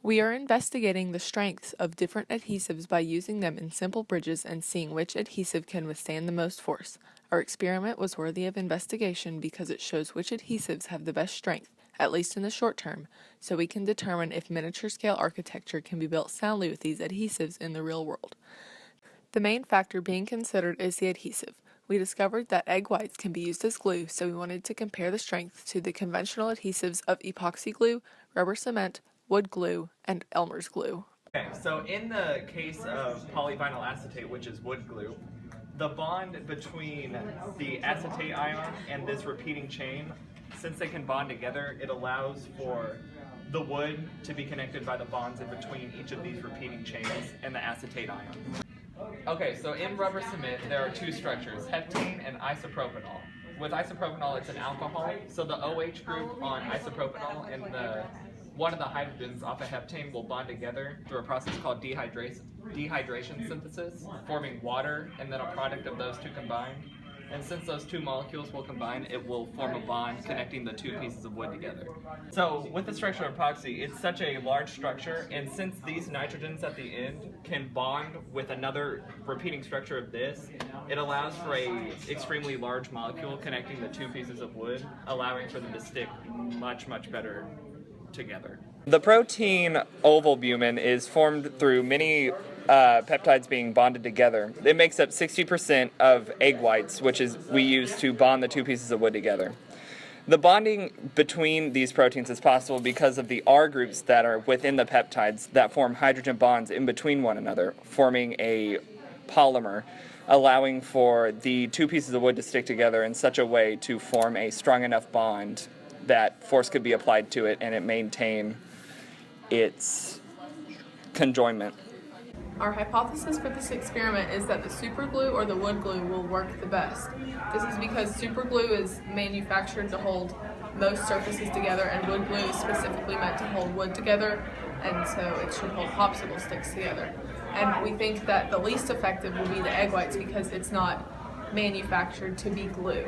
We are investigating the strengths of different adhesives by using them in simple bridges and seeing which adhesive can withstand the most force. Our experiment was worthy of investigation because it shows which adhesives have the best strength, at least in the short term, so we can determine if miniature scale architecture can be built soundly with these adhesives in the real world. The main factor being considered is the adhesive. We discovered that egg whites can be used as glue, so we wanted to compare the strength to the conventional adhesives of epoxy glue, rubber cement, wood glue, and Elmer's glue. Okay, so in the case of polyvinyl acetate, which is wood glue, the bond between the acetate ion and this repeating chain, since they can bond together, it allows for the wood to be connected by the bonds in between each of these repeating chains and the acetate ion. Okay, so in rubber cement, there are two structures, heptane and isopropanol. With isopropanol, it's an alcohol, so the OH group on isopropanol and one of the hydrogens off of heptane will bond together through a process called dehydration synthesis, forming water and then a product of those two combined. And since those two molecules will combine, it will form a bond connecting the two pieces of wood together. So with the structure of epoxy, it's such a large structure, and since these nitrogens at the end can bond with another repeating structure of this, it allows for a extremely large molecule connecting the two pieces of wood, allowing for them to stick much, much better together. The protein ovalbumin is formed through many peptides being bonded together. It makes up 60% of egg whites, which is we use to bond the two pieces of wood together. The bonding between these proteins is possible because of the R groups that are within the peptides that form hydrogen bonds in between one another, forming a polymer, allowing for the two pieces of wood to stick together in such a way to form a strong enough bond that force could be applied to it and it maintain its conjoinment. Our hypothesis for this experiment is that the superglue or the wood glue will work the best. This is because superglue is manufactured to hold most surfaces together and wood glue is specifically meant to hold wood together, and so it should hold popsicle sticks together. And we think that the least effective will be the egg whites because it's not manufactured to be glue.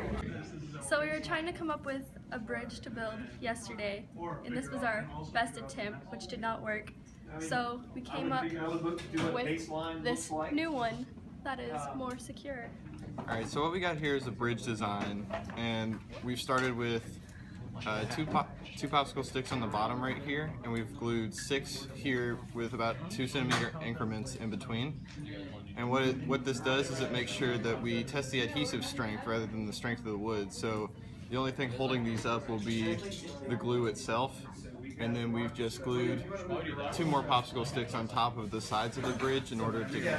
So we were trying to come up with a bridge to build yesterday, and this was our best attempt, which did not work. So we came up with this new one that is more secure. Alright, so what we got here is a bridge design, and we've started with two popsicle sticks on the bottom right here, and we've glued 6 here with about 2 centimeter increments in between. And what this does is it makes sure that we test the adhesive strength rather than the strength of the wood. So the only thing holding these up will be the glue itself, and then we've just glued 2 more popsicle sticks on top of the sides of the bridge in order to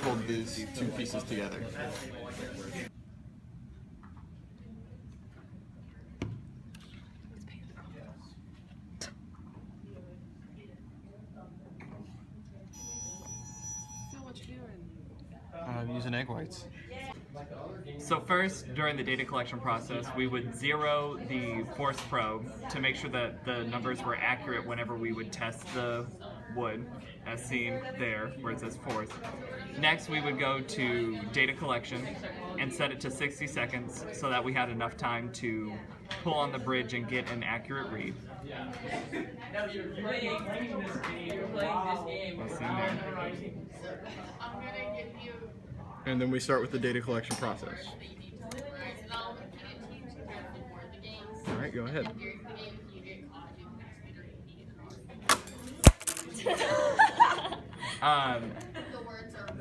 hold these 2 pieces together. I'm using egg whites. So first, during the data collection process, we would zero the force probe to make sure that the numbers were accurate whenever we would test the wood, as seen there, where it says force. Next, we would go to data collection and set it to 60 seconds so that we had enough time to pull on the bridge and get an accurate read. And then we start with the data collection process. Alright, go ahead.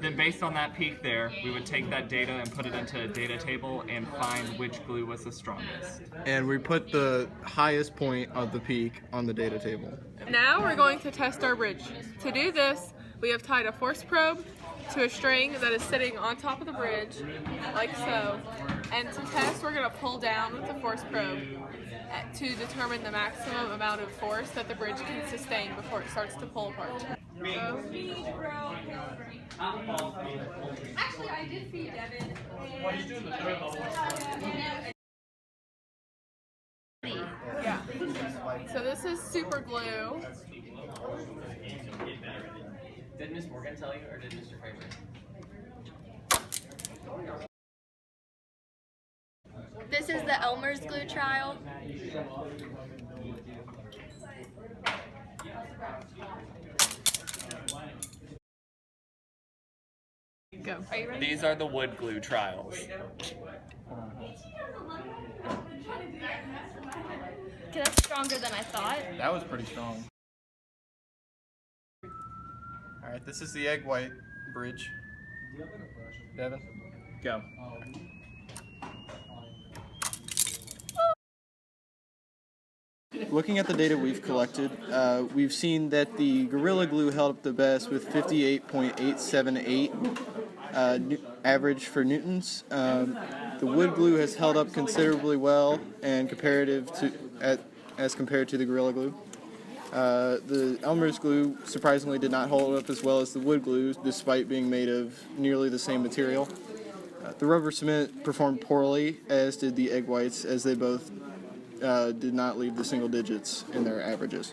Then based on that peak there, we would take that data and put it into a data table and find which glue was the strongest. And we put the highest point of the peak on the data table. Now we're going to test our bridge. To do this, we have tied a force probe to a string that is sitting on top of the bridge, like so. And to test, we're going to pull down with the force probe to determine the maximum amount of force that the bridge can sustain before it starts to pull apart. Actually, I did see Devin. Yeah. So this is super glue. Did Miss Morgan tell you, or did Mr. Fraser? This is the Elmer's glue trial. Go. Are you ready? These are the wood glue trials. Okay, that's stronger than I thought. That was pretty strong. All right, this is the egg white bridge. Devin? Go. Looking at the data we've collected, we've seen that the Gorilla Glue held up the best with 58.878 average for newtons. The wood glue has held up considerably well and as compared to the Gorilla Glue. The Elmer's glue surprisingly did not hold up as well as the wood glue, despite being made of nearly the same material. The rubber cement performed poorly, as did the egg whites, as they both did not leave the single digits in their averages.